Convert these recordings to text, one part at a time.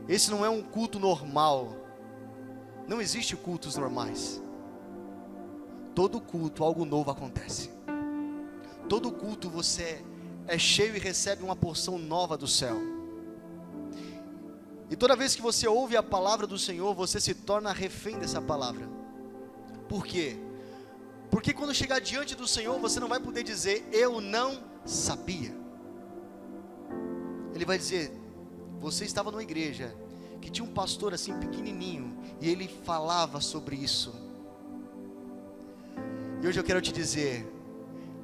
Esse não é um culto normal. Não existe cultos normais. Todo culto, algo novo acontece. Todo culto você é cheio e recebe uma porção nova do céu. E toda vez que você ouve a palavra do Senhor, você se torna refém dessa palavra. Por quê? Porque quando chegar diante do Senhor, você não vai poder dizer, eu não sabia. Ele vai dizer, você estava numa igreja, que tinha um pastor assim pequenininho, e ele falava sobre isso. E hoje eu quero te dizer,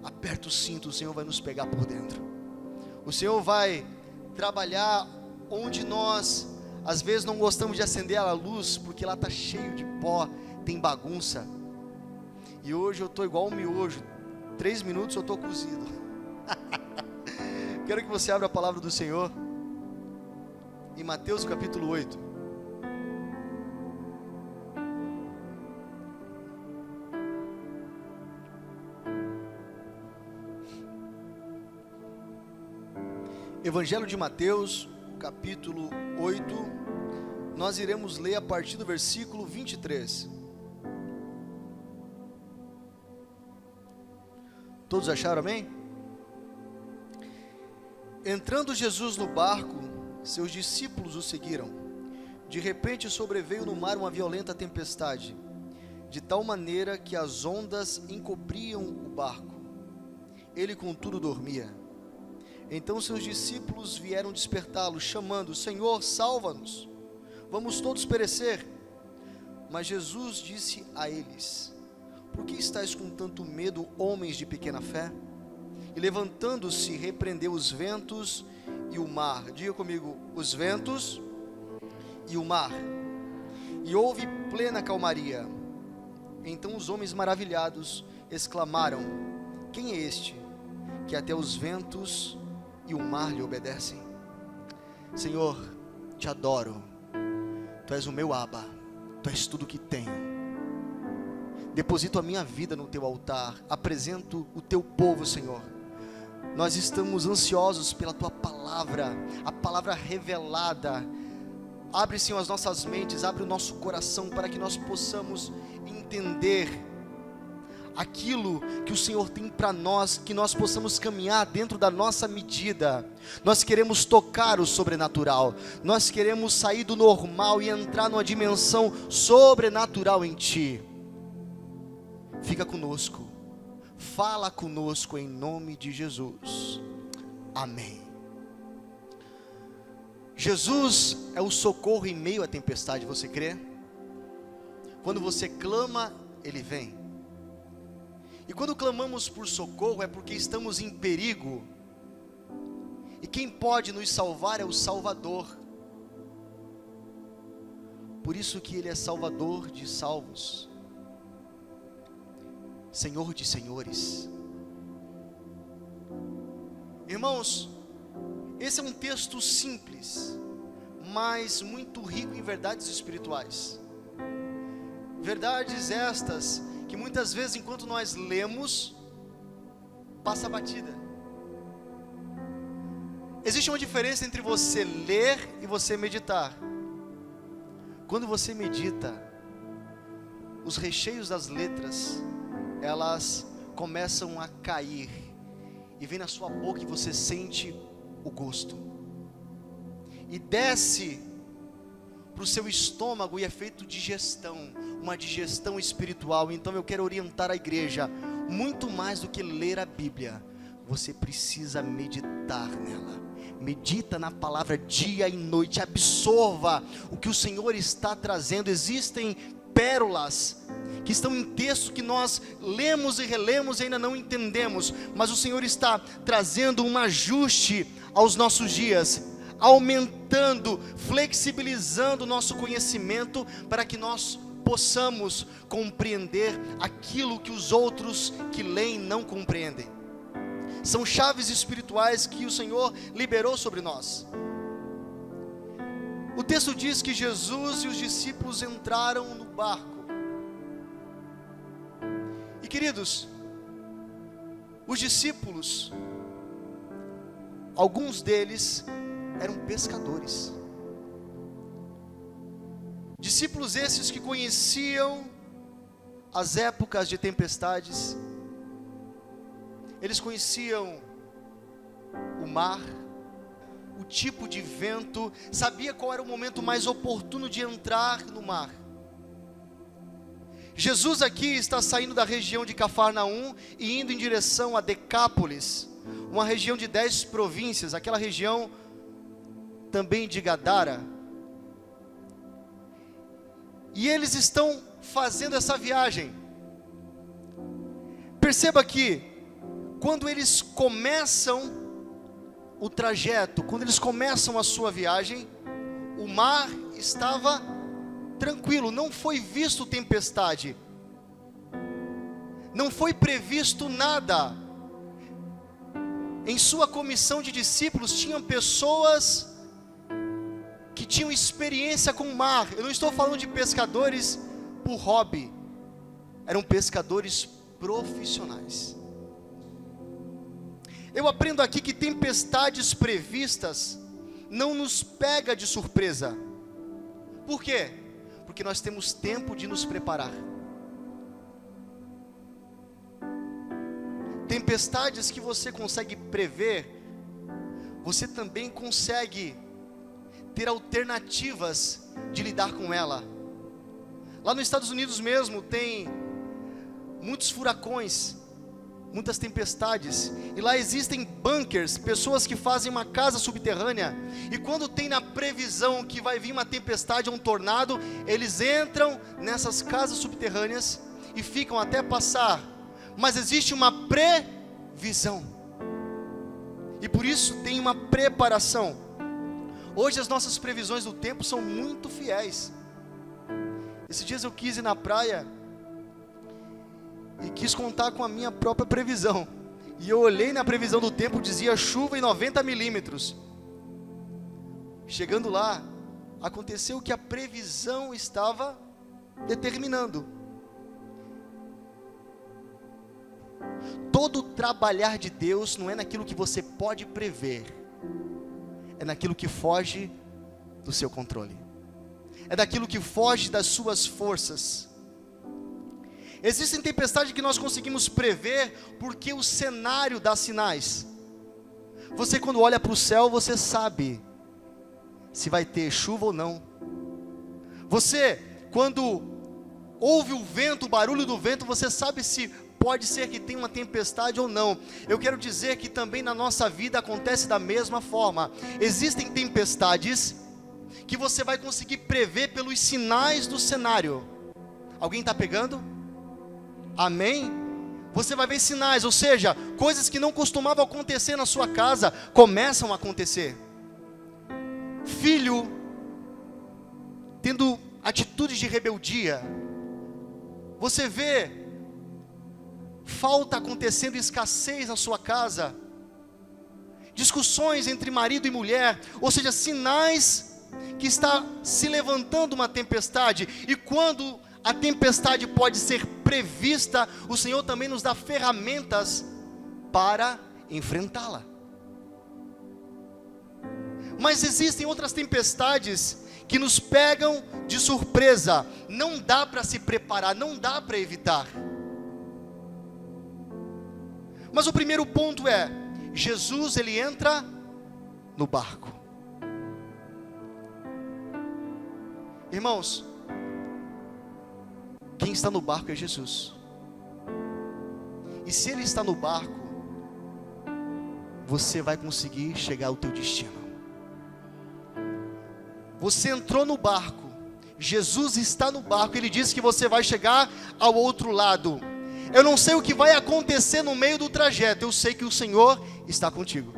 aperta o cinto, o Senhor vai nos pegar por dentro. O Senhor vai trabalhar onde nós, às vezes não gostamos de acender a luz, porque lá está cheio de pó, tem bagunça. E hoje eu estou igual um miojo, 3 minutos eu estou cozido. Quero que você abra a palavra do Senhor, em Mateus capítulo 8. Evangelho de Mateus, capítulo 8, nós iremos ler a partir do versículo 23. Todos acharam, amém? Entrando Jesus no barco, seus discípulos o seguiram. De repente sobreveio no mar uma violenta tempestade, de tal maneira que as ondas encobriam o barco. Ele contudo dormia. Então seus discípulos vieram despertá-lo, chamando, Senhor, salva-nos, vamos todos perecer. Mas Jesus disse a eles, por que estáis com tanto medo, homens de pequena fé? E levantando-se, repreendeu os ventos e o mar. Diga comigo, os ventos e o mar. E houve plena calmaria. Então os homens maravilhados exclamaram, quem é este, que até os ventos e o mar lhe obedecem? Senhor, te adoro, Tu és o meu Abba, Tu és tudo que tenho. Deposito a minha vida no Teu altar, apresento o Teu povo, Senhor. Nós estamos ansiosos pela Tua palavra, a palavra revelada. Abre, Senhor, as nossas mentes, abre o nosso coração, para que nós possamos entender aquilo que o Senhor tem para nós, que nós possamos caminhar dentro da nossa medida. Nós queremos tocar o sobrenatural, nós queremos sair do normal e entrar numa dimensão sobrenatural em Ti. Fica conosco, fala conosco em nome de Jesus, amém. Jesus é o socorro em meio à tempestade, você crê? Quando você clama, Ele vem. E quando clamamos por socorro é porque estamos em perigo. E quem pode nos salvar é o Salvador. Por isso que Ele é Salvador de salvos, Senhor de senhores. Irmãos, esse é um texto simples, mas muito rico em verdades espirituais. Verdades estas que muitas vezes, enquanto nós lemos, passa batida. Existe uma diferença entre você ler e você meditar. Quando você medita, os recheios das letras, elas começam a cair, e vem na sua boca e você sente o gosto, e desce para o seu estômago, e é feito digestão, uma digestão espiritual. Então eu quero orientar a igreja, muito mais do que ler a Bíblia, você precisa meditar nela. Medita na palavra dia e noite, absorva o que o Senhor está trazendo. Existem pérolas que estão em texto que nós lemos e relemos e ainda não entendemos, mas o Senhor está trazendo um ajuste aos nossos dias, aumentando, flexibilizando o nosso conhecimento, para que nós possamos compreender aquilo que os outros que leem não compreendem. São chaves espirituais que o Senhor liberou sobre nós. O texto diz que Jesus e os discípulos entraram no barco. E queridos, os discípulos, alguns deles eram pescadores. Discípulos esses que conheciam as épocas de tempestades, eles conheciam o mar, o tipo de vento, sabia qual era o momento mais oportuno de entrar no mar. Jesus aqui está saindo da região de Cafarnaum e indo em direção a Decápolis, uma região de 10 províncias, aquela região também de Gadara. E eles estão fazendo essa viagem. Perceba que quando eles começam o trajeto, quando eles começam a sua viagem, o mar estava tranquilo, não foi visto tempestade, não foi previsto nada. Em sua comissão de discípulos tinham pessoas que tinham experiência com o mar. Eu não estou falando de pescadores por hobby, eram pescadores profissionais. Eu aprendo aqui que tempestades previstas não nos pega de surpresa. Por quê? Porque nós temos tempo de nos preparar. Tempestades que você consegue prever, você também consegue ter alternativas de lidar com ela. Lá nos Estados Unidos mesmo tem muitos furacões, muitas tempestades, e lá existem bunkers, pessoas que fazem uma casa subterrânea, e quando tem na previsão que vai vir uma tempestade ou um tornado, eles entram nessas casas subterrâneas e ficam até passar, mas existe uma previsão, e por isso tem uma preparação. Hoje as nossas previsões do tempo são muito fiéis. Esses dias eu quis ir na praia e quis contar com a minha própria previsão, e eu olhei na previsão do tempo, dizia chuva em 90 milímetros. Chegando lá, aconteceu o que a previsão estava determinando. Todo trabalhar de Deus não é naquilo que você pode prever, é naquilo que foge do seu controle, é daquilo que foge das suas forças. Existem tempestades que nós conseguimos prever porque o cenário dá sinais. Você, quando olha para o céu, você sabe se vai ter chuva ou não. Você, quando ouve o vento, o barulho do vento, você sabe se pode ser que tenha uma tempestade ou não. Eu quero dizer que também na nossa vida acontece da mesma forma. Existem tempestades que você vai conseguir prever pelos sinais do cenário. Alguém está pegando? Amém? Você vai ver sinais, ou seja, coisas que não costumavam acontecer na sua casa, começam a acontecer. Filho tendo atitudes de rebeldia. Você vê falta acontecendo, escassez na sua casa. Discussões entre marido e mulher, ou seja, sinais que está se levantando uma tempestade. E quando a tempestade pode ser prevista, o Senhor também nos dá ferramentas para enfrentá-la. Mas existem outras tempestades que nos pegam de surpresa, não dá para se preparar, não dá para evitar. Mas o primeiro ponto é, Jesus ele entra no barco. Irmãos, quem está no barco é Jesus. E se Ele está no barco, você vai conseguir chegar ao teu destino. Você entrou no barco, Jesus está no barco, Ele disse que você vai chegar ao outro lado. Eu não sei o que vai acontecer no meio do trajeto, eu sei que o Senhor está contigo.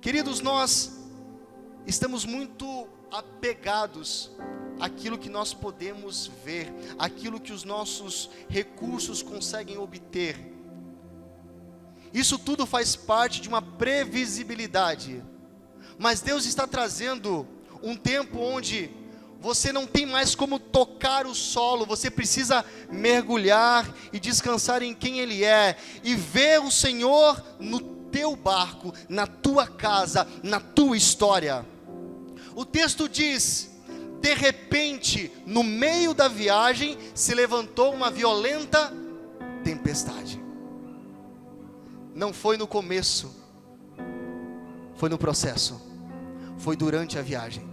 Queridos, nós estamos muito apegados àquilo que nós podemos ver, àquilo que os nossos recursos conseguem obter. Isso tudo faz parte de uma previsibilidade, mas Deus está trazendo um tempo onde você não tem mais como tocar o solo, você precisa mergulhar e descansar em quem Ele é, e ver o Senhor no teu barco, na tua casa, na tua história. O texto diz: de repente, no meio da viagem, se levantou uma violenta tempestade. Não foi no começo, foi no processo, foi durante a viagem.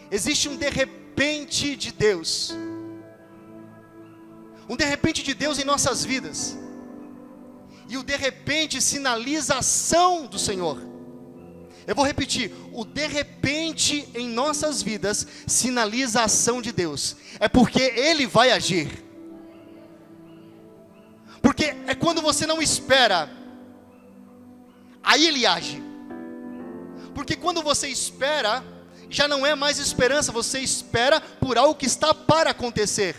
Existe um de repente de Deus, um de repente de Deus em nossas vidas, e o de repente sinaliza a ação do Senhor. Eu vou repetir: o de repente em nossas vidas sinaliza a ação de Deus, é porque Ele vai agir, porque é quando você não espera, aí Ele age, porque quando você espera, já não é mais esperança, você espera por algo que está para acontecer.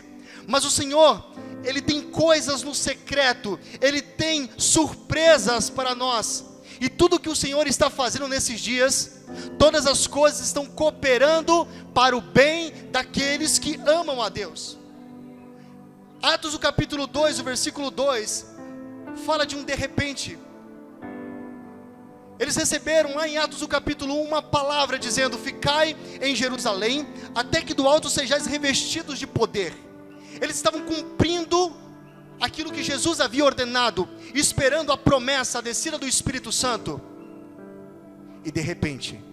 Mas o Senhor, Ele tem coisas no secreto, Ele tem surpresas para nós, e tudo que o Senhor está fazendo nesses dias, todas as coisas estão cooperando para o bem daqueles que amam a Deus. Atos, o capítulo 2, o versículo 2, fala de um de repente. Eles receberam lá em Atos, o capítulo 1, uma palavra dizendo: ficai em Jerusalém, até que do alto sejais revestidos de poder. Eles estavam cumprindo aquilo que Jesus havia ordenado, esperando a promessa, a descida do Espírito Santo. E de repente,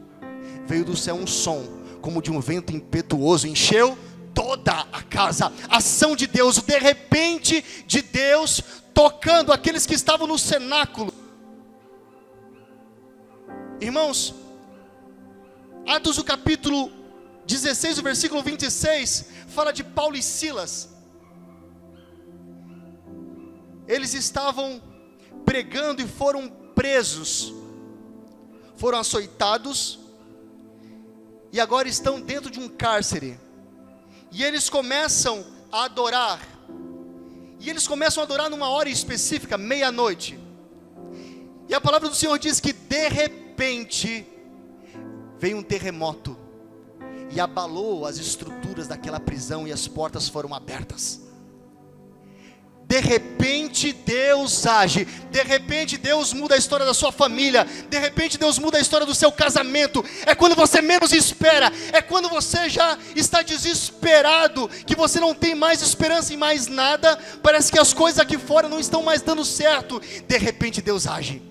veio do céu um som, como de um vento impetuoso, encheu toda a casa. Ação de Deus, o de repente de Deus, tocando aqueles que estavam no cenáculo. Irmãos, Atos, o capítulo 16, o versículo 26, fala de Paulo e Silas. Eles estavam pregando e foram presos, foram açoitados, e agora estão dentro de um cárcere. E eles começam a adorar, e eles começam a adorar numa hora específica, meia-noite. E a palavra do Senhor diz que de repente veio um terremoto e abalou as estruturas daquela prisão, e as portas foram abertas. De repente Deus age, de repente Deus muda a história da sua família, de repente Deus muda a história do seu casamento. É quando você menos espera, é quando você já está desesperado, que você não tem mais esperança em mais nada, parece que as coisas aqui fora não estão mais dando certo. De repente Deus age,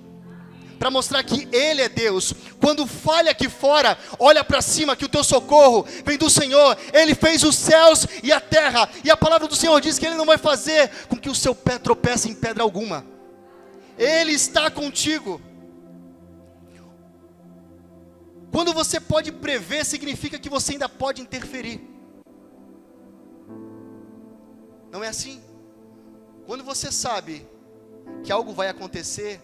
para mostrar que Ele é Deus. Quando falha aqui fora, olha para cima, que o teu socorro vem do Senhor. Ele fez os céus e a terra, e a palavra do Senhor diz que Ele não vai fazer com que o seu pé tropece em pedra alguma. Ele está contigo. Quando você pode prever, significa que você ainda pode interferir. Não é assim? Quando você sabe que algo vai acontecer,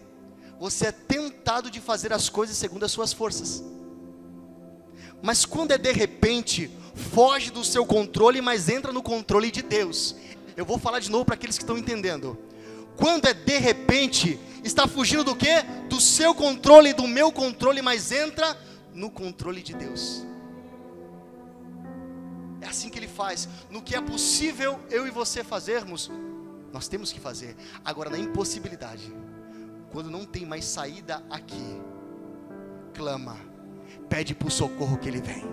você é tentado de fazer as coisas segundo as suas forças. Mas quando é de repente, foge do seu controle, mas entra no controle de Deus. Eu vou falar de novo para aqueles que estão entendendo. Quando é de repente, está fugindo do quê? Do seu controle e do meu controle, mas entra no controle de Deus. É assim que Ele faz. No que é possível eu e você fazermos, nós temos que fazer. Agora, na impossibilidade, quando não tem mais saída aqui, clama, pede por socorro que Ele vem.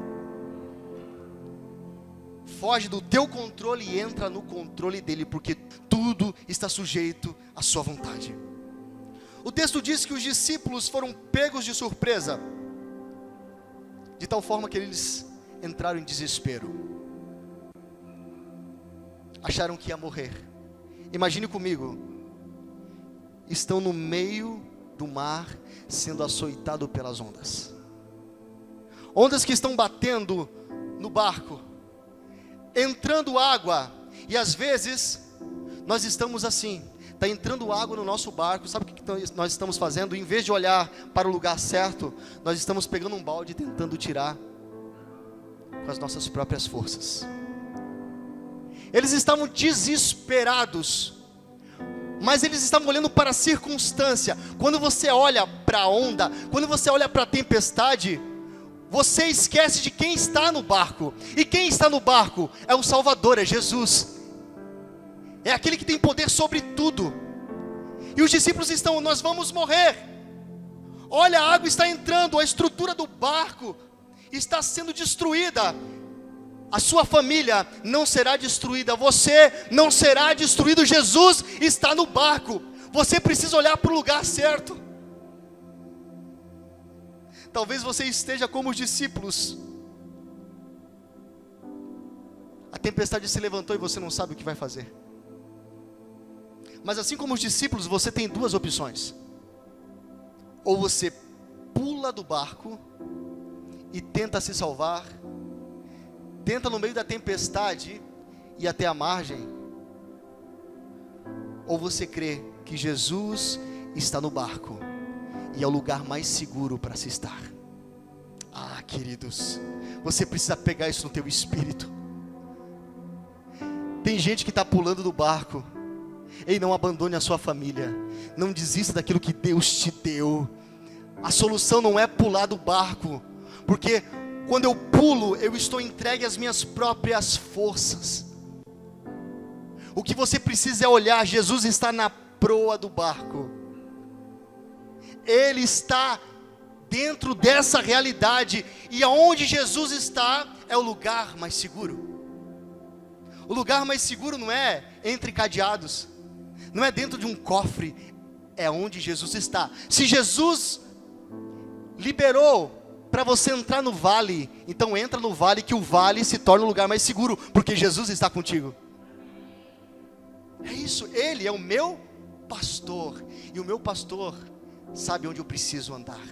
Foge do teu controle e entra no controle dEle, porque tudo está sujeito à sua vontade. O texto diz que os discípulos foram pegos de surpresa, de tal forma que eles entraram em desespero. Acharam que ia morrer. Imagine comigo, estão no meio do mar, sendo açoitado pelas ondas. Ondas que estão batendo no barco, entrando água. E às vezes, nós estamos assim, está entrando água no nosso barco. Sabe o que nós estamos fazendo? Em vez de olhar para o lugar certo, nós estamos pegando um balde e tentando tirar com as nossas próprias forças. Eles estavam desesperados, mas eles estavam olhando para a circunstância. Quando você olha para a onda, quando você olha para a tempestade, você esquece de quem está no barco. E quem está no barco é o Salvador, é Jesus. É aquele que tem poder sobre tudo. E os discípulos estão: nós vamos morrer. Olha, a água está entrando, a estrutura do barco está sendo destruída. A sua família não será destruída, você não será destruído. Jesus está no barco. Você precisa olhar para o lugar certo. Talvez você esteja como os discípulos. A tempestade se levantou e você não sabe o que vai fazer. Mas assim como os discípulos, você tem duas opções. Ou você pula do barco e tenta se salvar, tenta no meio da tempestade ir até a margem. Ou você crê que Jesus está no barco e é o lugar mais seguro para se estar. Ah, queridos, você precisa pegar isso no teu espírito. Tem gente que está pulando do barco. Ei, não abandone a sua família. Não desista daquilo que Deus te deu. A solução não é pular do barco, porque quando eu pulo, eu estou entregue às minhas próprias forças. O que você precisa é olhar. Jesus está na proa do barco. Ele está dentro dessa realidade. E aonde Jesus está é o lugar mais seguro. O lugar mais seguro não é entre cadeados, não é dentro de um cofre, é onde Jesus está. Se Jesus liberou para você entrar no vale, então entra no vale, que o vale se torna o lugar mais seguro, porque Jesus está contigo. É isso, Ele é o meu pastor, e o meu pastor sabe onde eu preciso andar,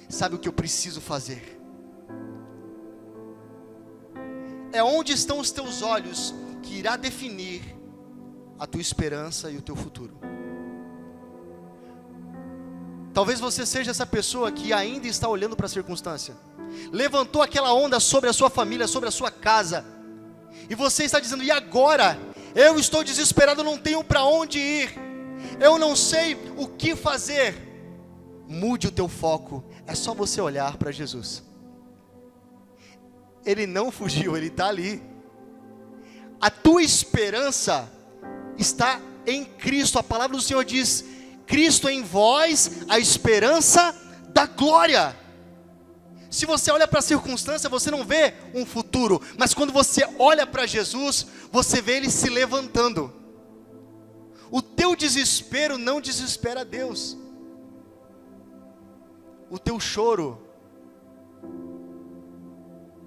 sabe o que eu preciso fazer. É onde estão os teus olhos que irá definir a tua esperança e o teu futuro. Talvez você seja essa pessoa que ainda está olhando para a circunstância. Levantou aquela onda sobre a sua família, sobre a sua casa, e você está dizendo: e agora? Eu estou desesperado, não tenho para onde ir, eu não sei o que fazer. Mude o teu foco, é só você olhar para Jesus. Ele não fugiu, Ele está ali. A tua esperança está em Cristo. A palavra do Senhor diz: Cristo em vós, a esperança da glória. Se você olha para a circunstância, você não vê um futuro, mas quando você olha para Jesus, você vê Ele se levantando. O teu desespero não desespera Deus. O teu choro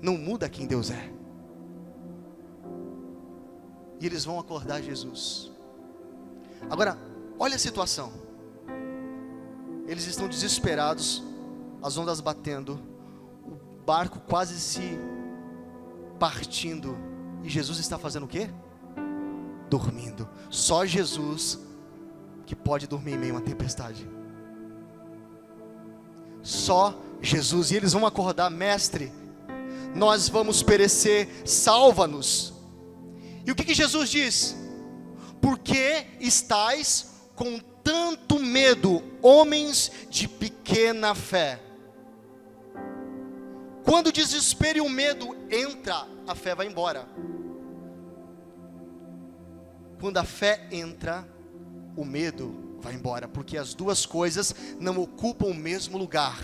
não muda quem Deus é. E eles vão acordar Jesus. Agora, olha a situação. Eles estão desesperados, as ondas batendo, o barco quase se partindo. E Jesus está fazendo o quê? Dormindo. Só Jesus que pode dormir em meio a uma tempestade. Só Jesus. E eles vão acordar: mestre, nós vamos perecer, salva-nos. E o que Jesus diz? Por que estáis com tanto medo, homens de pequena fé? Quando o desespero e o medo entra, a fé vai embora. Quando a fé entra, o medo vai embora, porque as duas coisas não ocupam o mesmo lugar.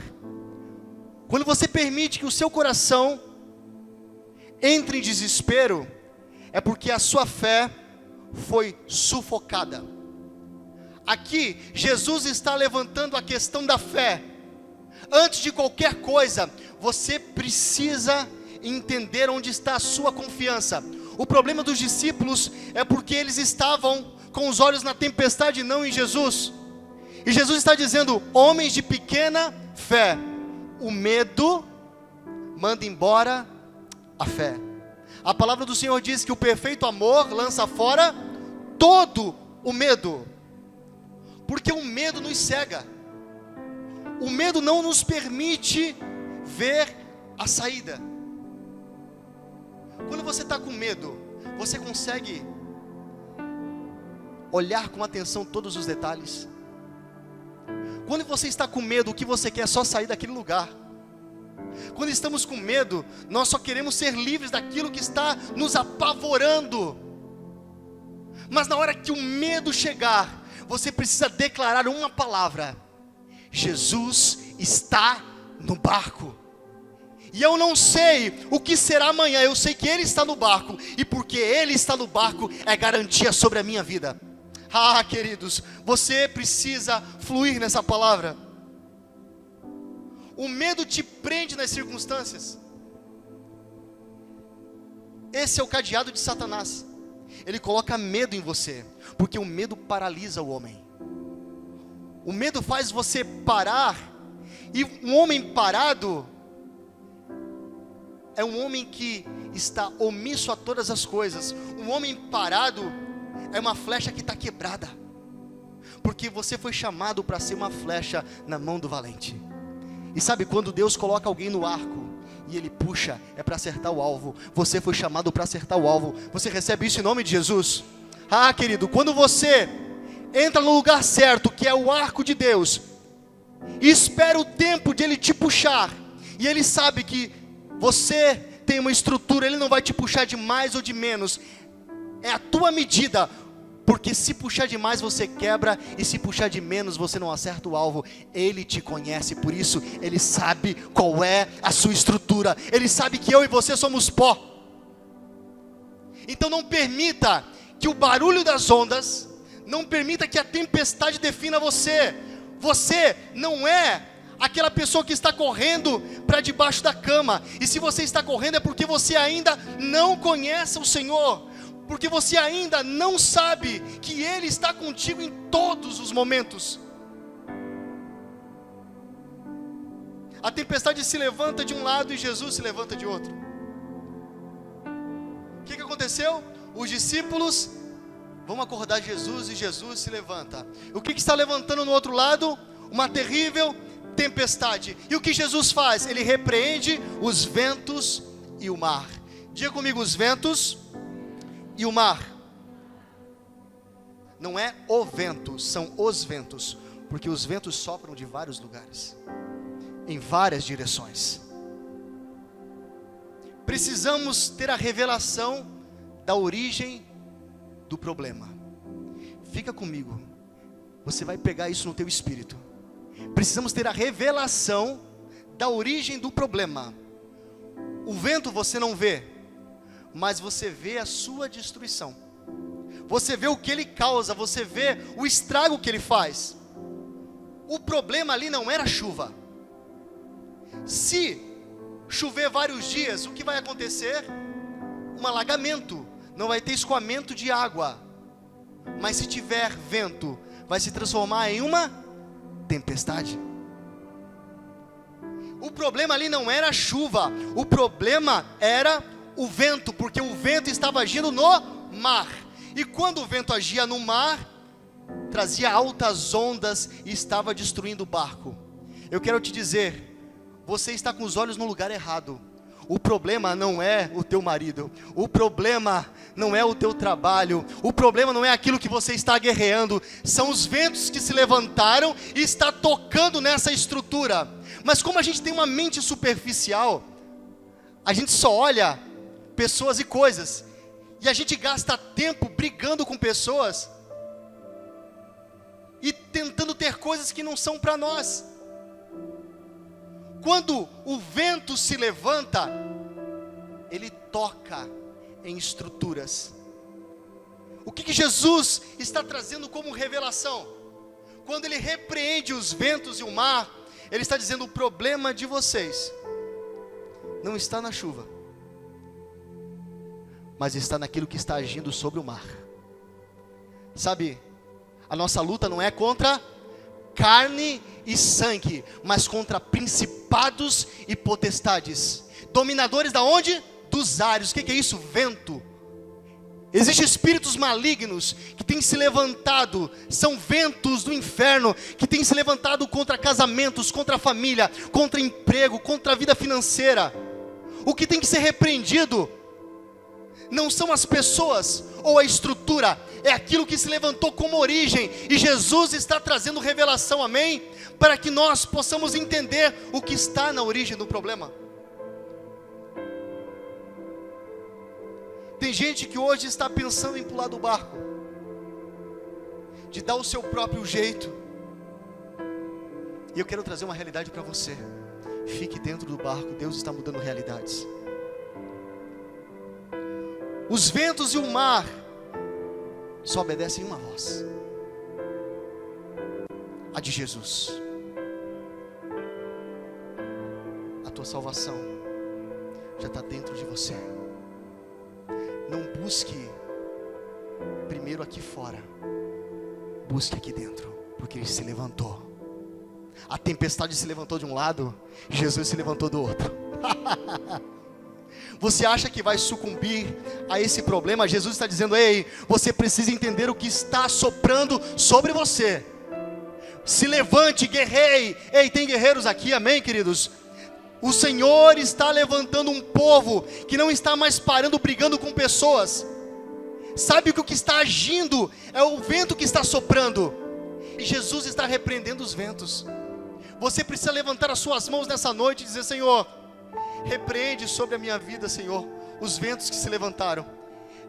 Quando você permite que o seu coração entre em desespero, é porque a sua fé foi sufocada. Aqui, Jesus está levantando a questão da fé. Antes de qualquer coisa, você precisa entender onde está a sua confiança. O problema dos discípulos é porque eles estavam com os olhos na tempestade e não em Jesus. E Jesus está dizendo: homens de pequena fé, o medo manda embora a fé. A palavra do Senhor diz que o perfeito amor lança fora todo o medo, porque o medo nos cega. O medo não nos permite ver a saída. Quando você está com medo, você consegue olhar com atenção todos os detalhes. Quando você está com medo, o que você quer é só sair daquele lugar. Quando estamos com medo, nós só queremos ser livres daquilo que está nos apavorando. Mas na hora que o medo chegar, você precisa declarar uma palavra: Jesus está no barco. E eu não sei o que será amanhã, eu sei que Ele está no barco, e porque Ele está no barco, é garantia sobre a minha vida. Ah, queridos, você precisa fluir nessa palavra. O medo te prende nas circunstâncias. Esse é o cadeado de Satanás. Ele coloca medo em você, porque o medo paralisa o homem. O medo faz você parar, e um homem parado é um homem que está omisso a todas as coisas. Um homem parado é uma flecha que está quebrada, porque você foi chamado para ser uma flecha na mão do valente. E sabe, quando Deus coloca alguém no arco e Ele puxa, é para acertar o alvo. Você foi chamado para acertar o alvo. Você recebe isso em nome de Jesus? Ah, querido, quando você entra no lugar certo, que é o arco de Deus, e espera o tempo de Ele te puxar, e Ele sabe que você tem uma estrutura, Ele não vai te puxar de mais ou de menos, é a tua medida, porque se puxar de mais você quebra, e se puxar de menos você não acerta o alvo. Ele te conhece, por isso Ele sabe qual é a sua estrutura. Ele sabe que eu e você somos pó. Então não permita que o barulho das ondas, não permita que a tempestade defina você. Você não é aquela pessoa que está correndo para debaixo da cama. E se você está correndo é porque você ainda não conhece o Senhor, porque você ainda não sabe que Ele está contigo em todos os momentos. A tempestade se levanta de um lado e Jesus se levanta de outro. O que aconteceu? Os discípulos vão acordar Jesus e Jesus se levanta. O que está levantando no outro lado? Uma terrível tempestade. E o que Jesus faz? Ele repreende os ventos e o mar. Diga comigo, os ventos e o mar. Não é o vento, são os ventos, porque os ventos sopram de vários lugares, em várias direções. Precisamos ter a revelação da origem do problema. Fica comigo, você vai pegar isso no teu espírito. Precisamos ter a revelação da origem do problema. O vento você não vê, mas você vê a sua destruição. Você vê o que ele causa, você vê o estrago que ele faz. O problema ali não era chuva. Se chover vários dias, o que vai acontecer? Um alagamento, não vai ter escoamento de água. Mas se tiver vento, vai se transformar em uma tempestade. O problema ali não era a chuva, o problema era o vento, porque o vento estava agindo no mar. E quando o vento agia no mar, trazia altas ondas e estava destruindo o barco. Eu quero te dizer, você está com os olhos no lugar errado. O problema não é o teu marido, o problema não é o teu trabalho, o problema não é aquilo que você está guerreando, são os ventos que se levantaram e está tocando nessa estrutura. Mas como a gente tem uma mente superficial, a gente só olha pessoas e coisas, e a gente gasta tempo brigando com pessoas e tentando ter coisas que não são para nós. Quando o vento se levanta, ele toca em estruturas. O que Jesus está trazendo como revelação? Quando ele repreende os ventos e o mar, ele está dizendo: o problema de vocês não está na chuva, mas está naquilo que está agindo sobre o mar. Sabe, a nossa luta não é contra carne e sangue, mas contra principados e potestades, dominadores da onde? Dos ares. O que é isso? Vento. Existem espíritos malignos que têm se levantado, são ventos do inferno, que têm se levantado contra casamentos, contra a família, contra emprego, contra a vida financeira. O que tem que ser repreendido não são as pessoas ou a estrutura, é aquilo que se levantou como origem, e Jesus está trazendo revelação, amém? Para que nós possamos entender o que está na origem do problema. Tem gente que hoje está pensando em pular do barco, de dar o seu próprio jeito, E eu quero trazer uma realidade para você. Fique dentro do barco, Deus está mudando realidades. Os ventos e o mar só obedecem uma voz, a de Jesus. A tua salvação já está dentro de você. Não busque primeiro aqui fora, busque aqui dentro, porque Ele se levantou. A tempestade se levantou de um lado, Jesus se levantou do outro. Você acha que vai sucumbir a esse problema? Jesus está dizendo: ei, você precisa entender o que está soprando sobre você. Se levante, guerreie. Ei, tem guerreiros aqui, amém, queridos? O Senhor está levantando um povo que não está mais parando, brigando com pessoas. Sabe que o que está agindo é o vento que está soprando. E Jesus está repreendendo os ventos. Você precisa levantar as suas mãos nessa noite e dizer: Senhor, repreende sobre a minha vida, Senhor, os ventos que se levantaram.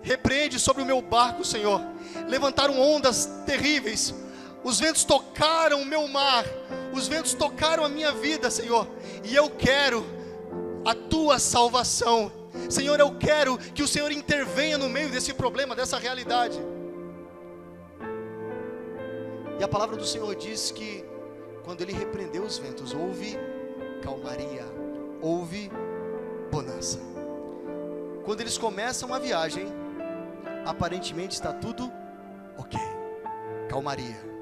Repreende sobre o meu barco, Senhor. Levantaram ondas terríveis. Os ventos tocaram o meu mar. Os ventos tocaram a minha vida, Senhor. E eu quero a tua salvação. Senhor, eu quero que o Senhor intervenha no meio desse problema, dessa realidade. E a palavra do Senhor diz que quando Ele repreendeu os ventos, houve calmaria, houve bonança. Quando eles começam a viagem, aparentemente está tudo ok, calmaria.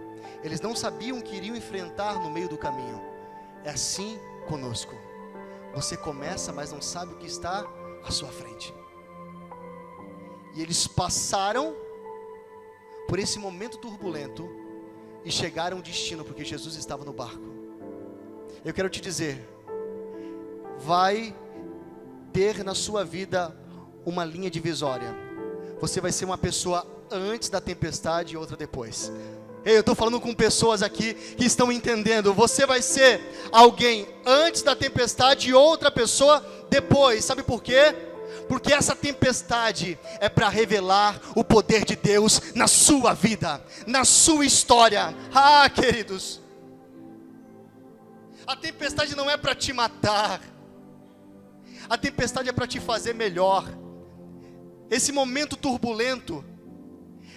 Eles não sabiam o que iriam enfrentar no meio do caminho. É assim conosco. Você começa, mas não sabe o que está à sua frente. E eles passaram por esse momento turbulento e chegaram ao destino, porque Jesus estava no barco. Eu quero te dizer, vai ter na sua vida uma linha divisória. Você vai ser uma pessoa antes da tempestade e outra depois. Eu estou falando com pessoas aqui que estão entendendo. Você vai ser alguém antes da tempestade e outra pessoa depois. Sabe por quê? Porque essa tempestade é para revelar o poder de Deus na sua vida, na sua história. Ah, queridos, a tempestade não é para te matar. A tempestade é para te fazer melhor. Esse momento turbulento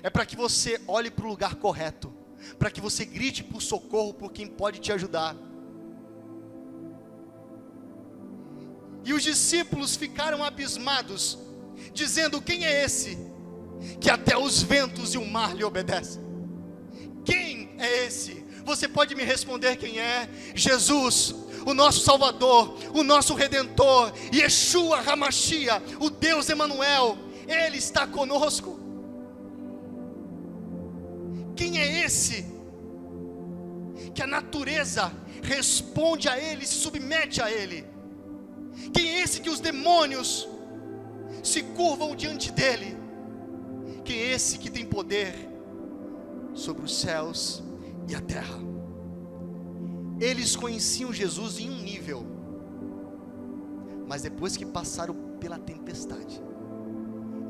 é para que você olhe para o lugar correto, para que você grite por socorro por quem pode te ajudar. E os discípulos ficaram abismados, dizendo: quem é esse que até os ventos e o mar lhe obedecem? Quem é esse? Você pode me responder quem é? Jesus, o nosso Salvador, o nosso Redentor, Yeshua HaMashiach, o Deus Emanuel. Ele está conosco. Quem é esse que a natureza responde a Ele, se submete a Ele? Quem é esse que os demônios se curvam diante dEle? Quem é esse que tem poder sobre os céus e a terra? Eles conheciam Jesus em um nível, mas depois que passaram pela tempestade,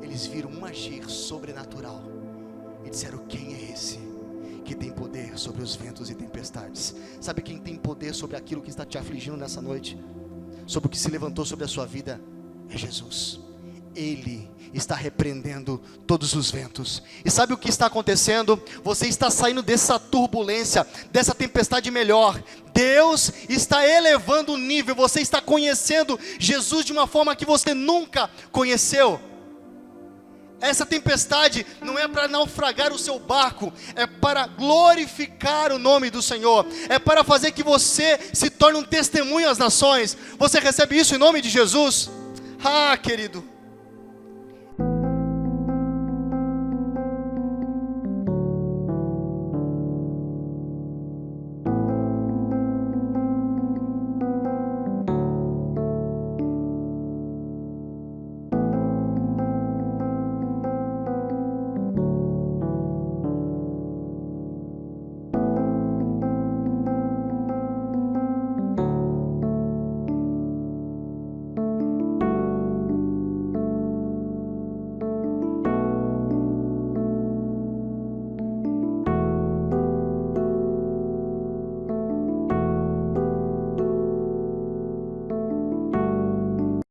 eles viram um agir sobrenatural e disseram: quem é esse que tem poder sobre os ventos e tempestades? Sabe quem tem poder sobre aquilo que está te afligindo nessa noite? Sobre o que se levantou sobre a sua vida? É Jesus. Ele está repreendendo todos os ventos. E sabe o que está acontecendo? Você está saindo dessa turbulência, dessa tempestade melhor. Deus está elevando o nível. Você está conhecendo Jesus de uma forma que você nunca conheceu. Essa tempestade não é para naufragar o seu barco, é para glorificar o nome do Senhor, é para fazer que você se torne um testemunho às nações. Você recebe isso em nome de Jesus? Ah, querido,